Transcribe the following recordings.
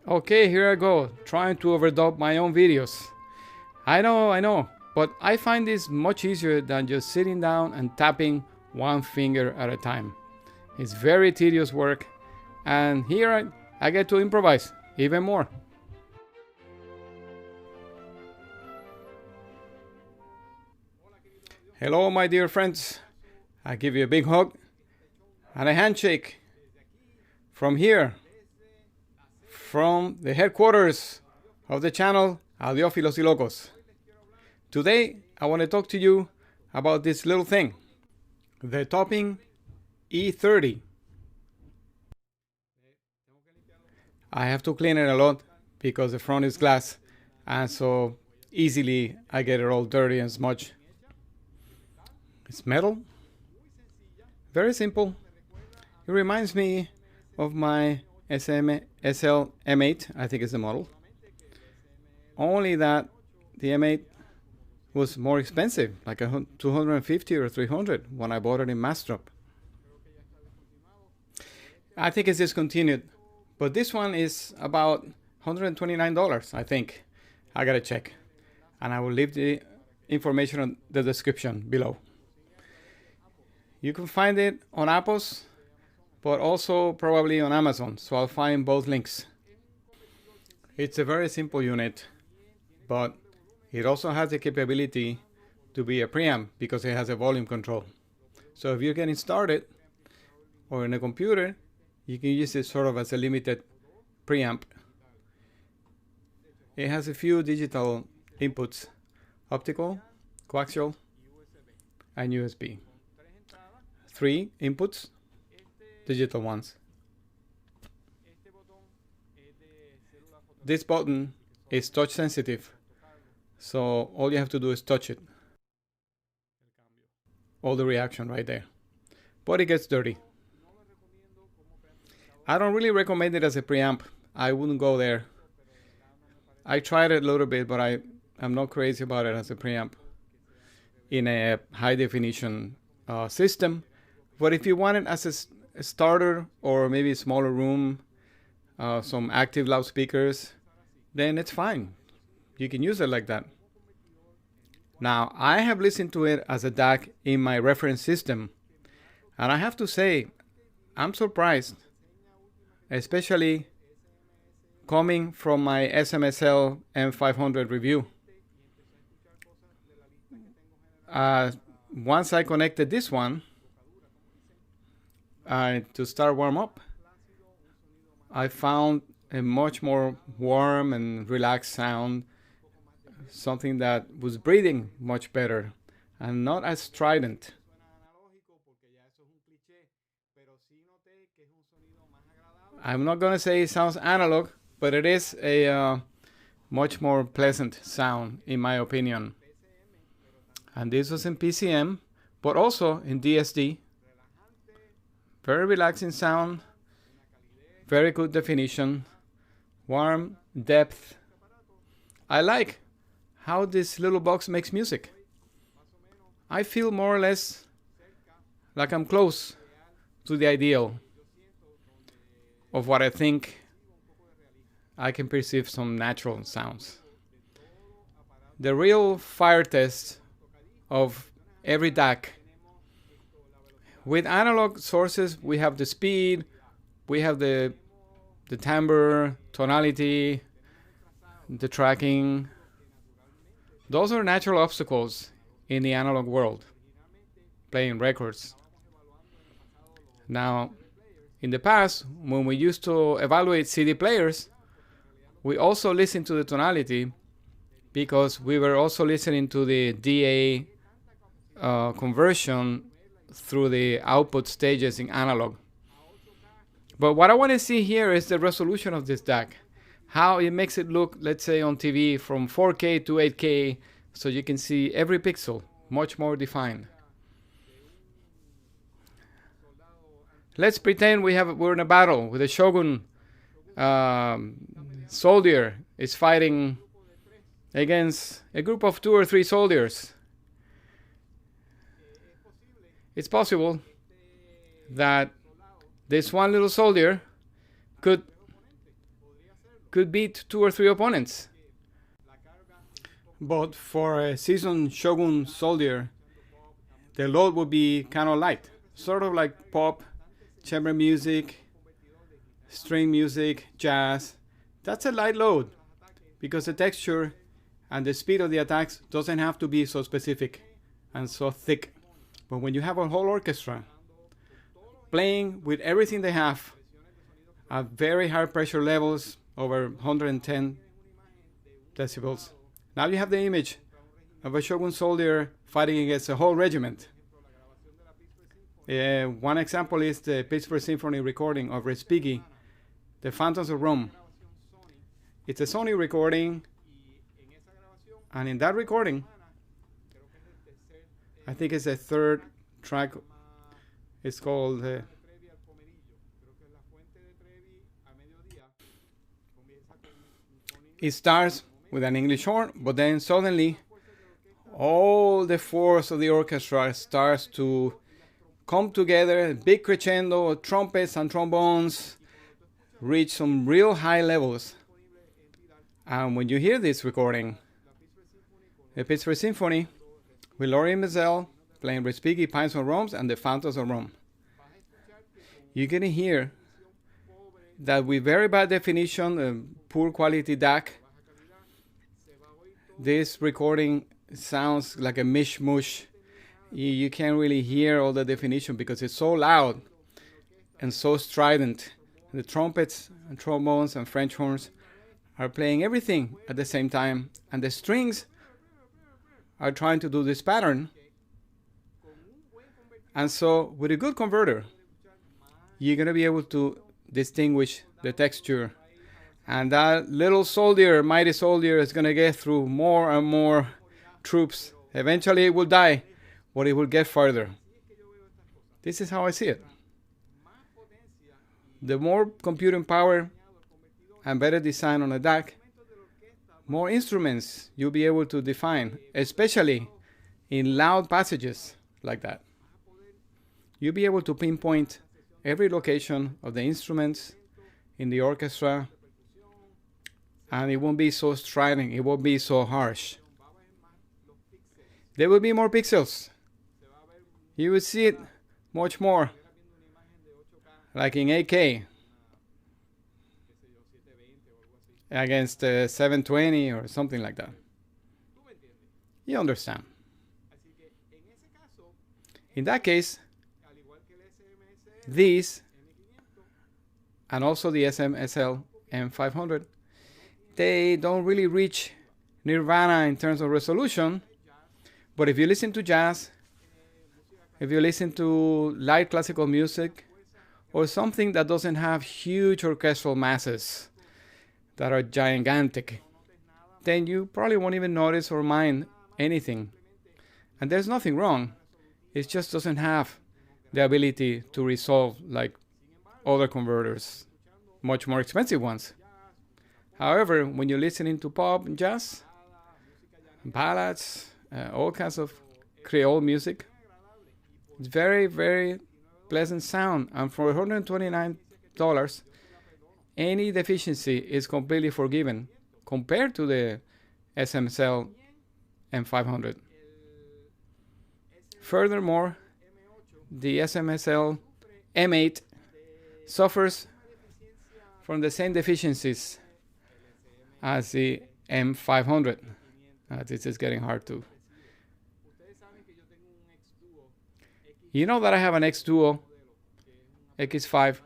Okay, here I go, trying to overdub my own videos. I know, but I find this much easier than just sitting down and tapping one finger at a time. It's very tedious work, and here I get to improvise even more. Hello, my dear friends. I give you a big hug and a handshake from here, from the headquarters of the channel Audiofilos y Locos. Today, I want to talk to you about this little thing, the topping E30. I have to clean it a lot because the front is glass, and so easily I get it all dirty and smudged. It's metal, very simple. It reminds me of my SL M8, I think is the model. Only that the M8 was more expensive, like 250 or 300 when I bought it in Mastrop. I think it's discontinued, but this one is about $129, I think. I gotta check, and I will leave the information on the description below. You can find it on Apple's, but also probably on Amazon, so I'll find both links. It's a very simple unit, but it also has the capability to be a preamp because it has a volume control. So if you're getting started or in a computer, you can use it sort of as a limited preamp. It has a few digital inputs, optical, coaxial, and USB. 3 inputs, digital ones. This button is touch sensitive, so all you have to do is touch it. All the reaction right there. But it gets dirty. I don't really recommend it as a preamp. I wouldn't go there. I tried it a little bit, but I'm not crazy about it as a preamp in a high definition system. But if you want it as a starter or maybe a smaller room, some active loudspeakers, then it's fine. You can use it like that. Now, I have listened to it as a DAC in my reference system, and I have to say, I'm surprised, especially coming from my SMSL M500 review. Once I connected this one, to start warm up, I found a much more warm and relaxed sound, something that was breathing much better and not as strident. I'm not going to say it sounds analog, but it is a much more pleasant sound in my opinion. And this was in PCM, but also in DSD. Very relaxing sound, very good definition, warm, depth. I like how this little box makes music. I feel more or less like I'm close to the ideal of what I think I can perceive some natural sounds. The real fire test of every DAC. With analog sources, we have the speed, we have the timbre, tonality, the tracking. Those are natural obstacles in the analog world, playing records. Now, in the past, when we used to evaluate CD players, we also listened to the tonality because we were also listening to the DA conversion through the output stages in analog. But what I want to see here is the resolution of this DAC, how it makes it look, let's say on TV, from 4K to 8K, so you can see every pixel much more defined. Let's pretend we're in a battle with a Shogun soldier is fighting against a group of 2 or 3 soldiers. It's possible that this one little soldier could could beat 2 or 3 opponents. But for a seasoned Shogun soldier, the load would be kind of light, sort of like pop, chamber music, string music, jazz. That's a light load because the texture and the speed of the attacks doesn't have to be so specific and so thick. But when you have a whole orchestra playing with everything they have at very high pressure levels, over 110 decibels, now you have the image of a Shogun soldier fighting against a whole regiment. One example is the Pittsburgh Symphony recording of Respighi, The Phantoms of Rome. It's a Sony recording, and in that recording, I think it's the third track. It's called it starts with an English horn, but then suddenly all the force of the orchestra starts to come together, big crescendo, trumpets and trombones reach some real high levels. And when you hear this recording, the Pittsburgh Symphony with Laurie Mazel playing Respighi, Pines of Rome, and the Phantoms of Rome, you're going to hear that with very bad definition, poor quality DAC, this recording sounds like a mishmush. You can't really hear all the definition because it's so loud and so strident. The trumpets and trombones and French horns are playing everything at the same time, and the strings are trying to do this pattern. And so with a good converter, you're going to be able to distinguish the texture, and that little soldier, mighty soldier, is going to get through more and more troops. Eventually it will die, but it will get further. This is how I see it. The more computing power and better design on a DAC, more instruments you'll be able to define, especially in loud passages like that. You'll be able to pinpoint every location of the instruments in the orchestra, and it won't be so strident, it won't be so harsh. There will be more pixels. You will see it much more like in 8K against 720 or something like that. You understand. In that case, these and also the SMSL M500, they don't really reach nirvana in terms of resolution. But if you listen to jazz, if you listen to light classical music, or something that doesn't have huge orchestral masses that are gigantic, then you probably won't even notice or mind anything. And there's nothing wrong. It just doesn't have the ability to resolve like other converters, much more expensive ones. However, when you're listening to pop and jazz, ballads, all kinds of Creole music, it's very, very pleasant sound. And for $129, any deficiency is completely forgiven compared to the SMSL M500. Furthermore, the SMSL M8 suffers from the same deficiencies as the M500. This is getting hard to. You know that I have an X-Duo X5.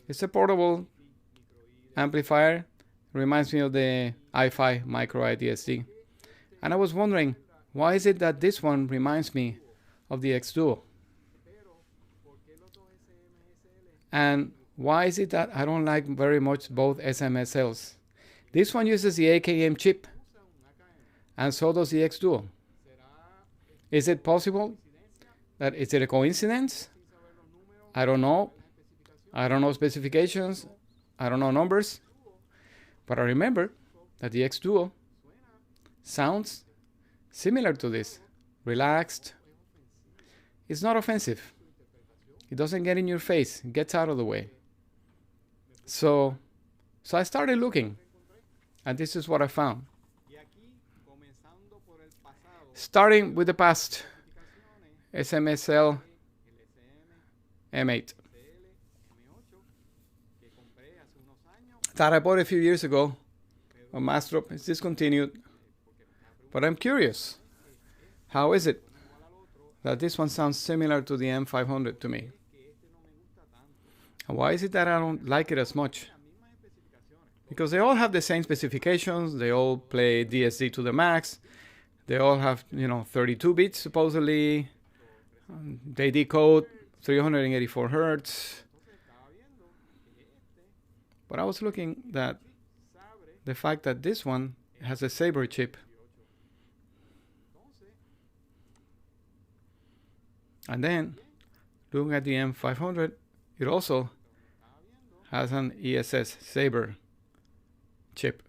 It's a portable amplifier. Reminds me of the i5 micro IDSD. And I was wondering, why is it that this one reminds me of the X-Duo? And why is it that I don't like very much both SMSLs? This one uses the AKM chip, and so does the X-Duo. Is it possible? Is it a coincidence? I don't know. I don't know specifications. I don't know numbers. But I remember that the X-Duo sounds similar to this. Relaxed. It's not offensive. It doesn't get in your face. It gets out of the way. So So I started looking, and this is what I found. Starting with the past, SMSL M8 that I bought a few years ago on Mastro. It's discontinued, but I'm curious. How is it that this one sounds similar to the M500 to me? And why is it that I don't like it as much? Because they all have the same specifications. They all play DSD to the max. They all have, 32 bits supposedly. They decode 384 hertz. But I was looking at the fact that this one has a Sabre chip. And then, looking at the M500, it also has an ESS Sabre chip.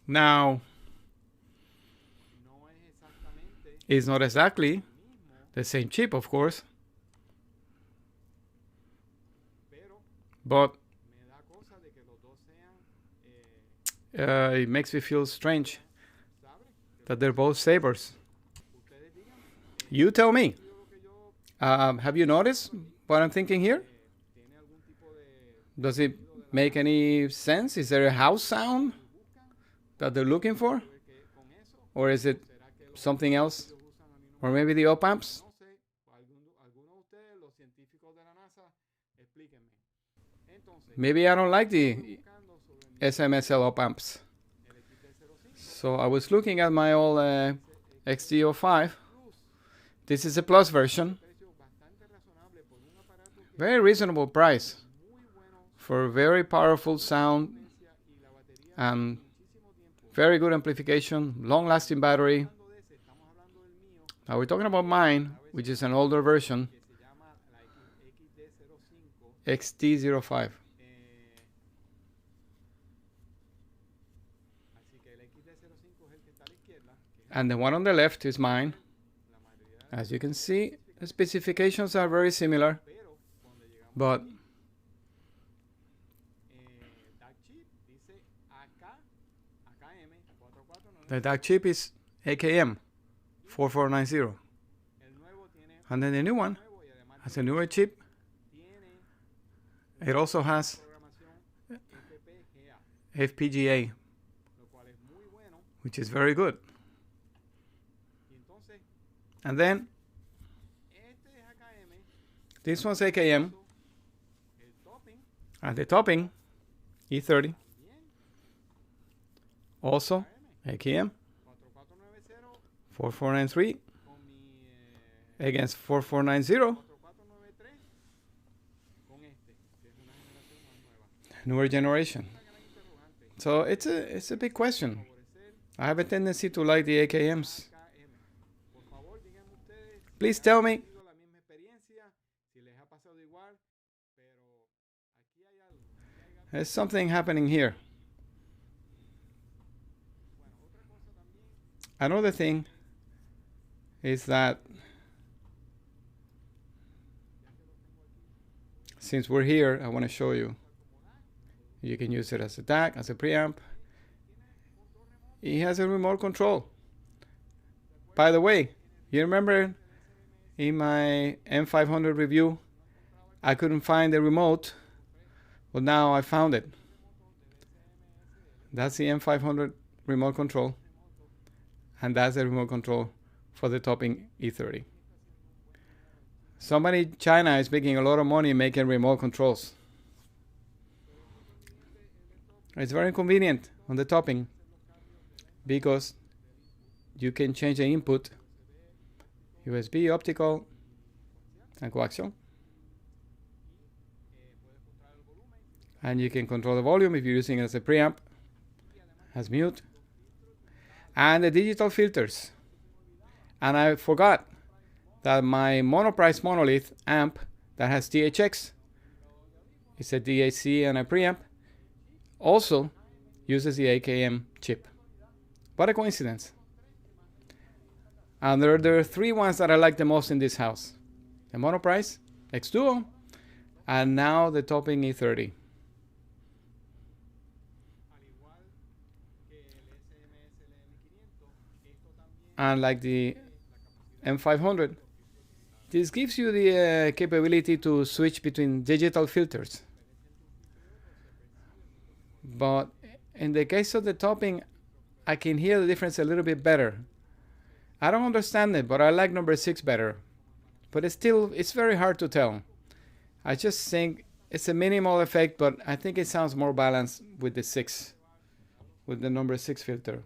Now, it's not exactly the same chip, of course, but it makes me feel strange that they're both Sabres. You tell me. Have you noticed what I'm thinking here? Does it make any sense? Is there a house sound that they're looking for? Or is it something else? Or maybe the op amps? Maybe I don't like the SMSL op amps. So I was looking at my old XD05. This is a Plus version. Very reasonable price for very powerful sound and very good amplification, long-lasting battery. Now we're talking about mine, which is an older version, XD05. And the one on the left is mine. As you can see, the specifications are very similar, but the DAC chip is AKM 4490. And then the new one has a newer chip. It also has FPGA, which is very good. And then this one's AKM, and the topping E30, also AKM 4493 against 4490, newer generation. So it's a big question. I have a tendency to like the AKMs. Please tell me. There's something happening here. Another thing is that since we're here, I want to show you. You can use it as a DAC, as a preamp. It has a remote control. By the way, you remember in my M500 review, I couldn't find the remote. Well, now I found it. That's the M500 remote control. And that's the remote control for the topping E30. Somebody in China is making a lot of money making remote controls. It's very convenient on the topping because you can change the input, USB, optical, and coaxial. And you can control the volume if you're using it as a preamp, as mute, and the digital filters. And I forgot that my monoprice monolith amp that has THX, it's a DAC and a preamp, also uses the AKM chip. What a coincidence. And there are three ones that I like the most in this house. The monoprice X Duo, and now the topping E30. And like the M500, this gives you the capability to switch between digital filters. But in the case of the topping, I can hear the difference a little bit better. I don't understand it, but I like number 6 better. But it's very hard to tell. I just think it's a minimal effect, but I think it sounds more balanced with the 6, with the number 6 filter.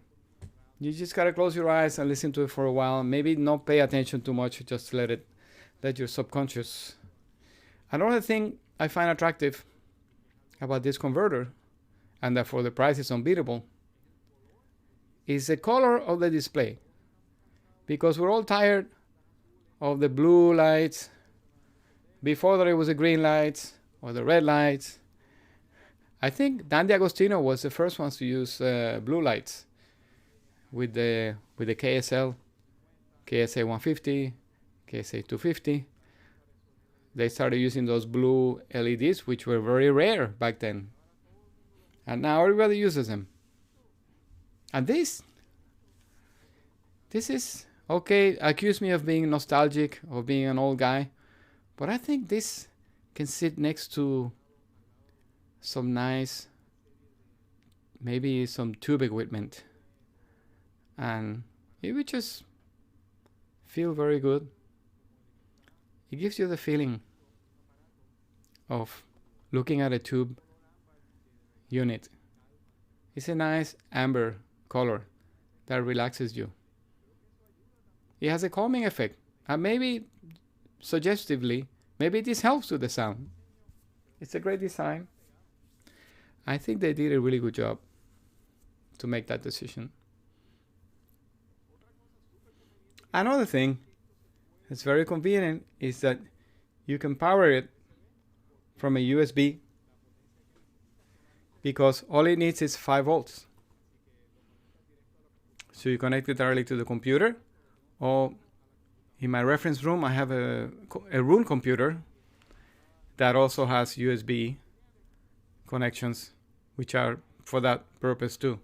You just gotta close your eyes and listen to it for a while. Maybe not pay attention too much, just let your subconscious. Another thing I find attractive about this converter, and therefore the price is unbeatable, is the color of the display. Because we're all tired of the blue lights. Before that it was the green lights or the red lights. I think Dan DiAgostino was the first ones to use blue lights with the KSL, KSA 150, KSA 250. They started using those blue LEDs, which were very rare back then. And now everybody uses them. And this is, okay, accuse me of being nostalgic, of being an old guy, but I think this can sit next to some nice, maybe some tube equipment. And it would just feel very good. It gives you the feeling of looking at a tube unit. It's a nice amber color that relaxes you. It has a calming effect, and maybe suggestively, maybe this helps with the sound. It's a great design. I think they did a really good job to make that decision. Another thing that's very convenient is that you can power it from a USB, because all it needs is 5 volts. So you connect it directly to the computer, or in my reference room I have a room computer that also has USB connections, which are for that purpose too.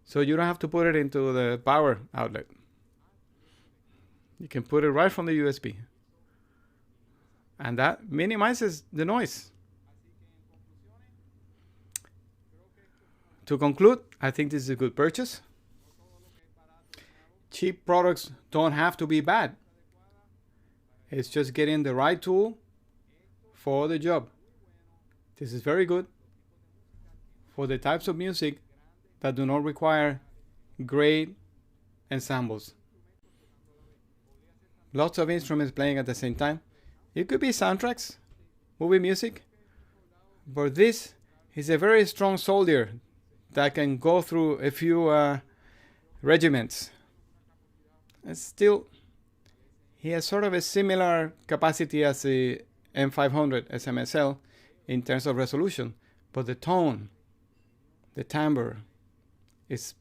So you don't have to put it into the power outlet. You can put it right from the USB. And that minimizes the noise. To conclude, I think this is a good purchase. Cheap products don't have to be bad. It's just getting the right tool for the job. This is very good for the types of music that do not require great ensembles. Lots of instruments playing at the same time. It could be soundtracks, movie music, but this is a very strong soldier that can go through a few regiments. And still, he has sort of a similar capacity as the M500 SMSL in terms of resolution, but the tone, the timbre, is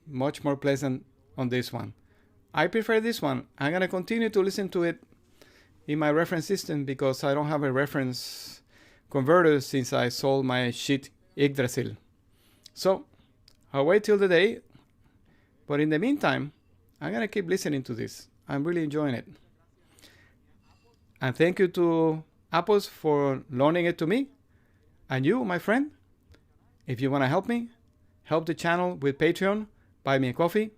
much more pleasant on this one. I prefer this one. I'm going to continue to listen to it in my reference system because I don't have a reference converter since I sold my shit Yggdrasil. So I'll wait till the day, but in the meantime, I'm going to keep listening to this. I'm really enjoying it. And thank you to Apples for loaning it to me. And you, my friend, if you want to help me, help the channel with Patreon, buy me a coffee,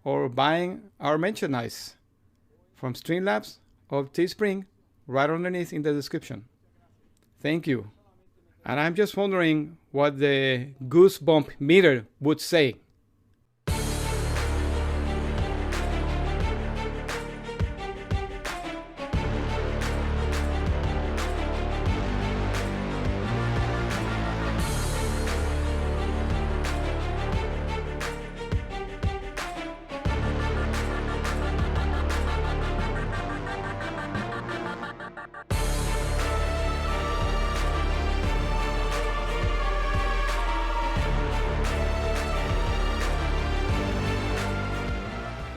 or buying our merchandise from Streamlabs or Teespring right underneath in the description. Thank you. And I'm just wondering what the goosebump meter would say.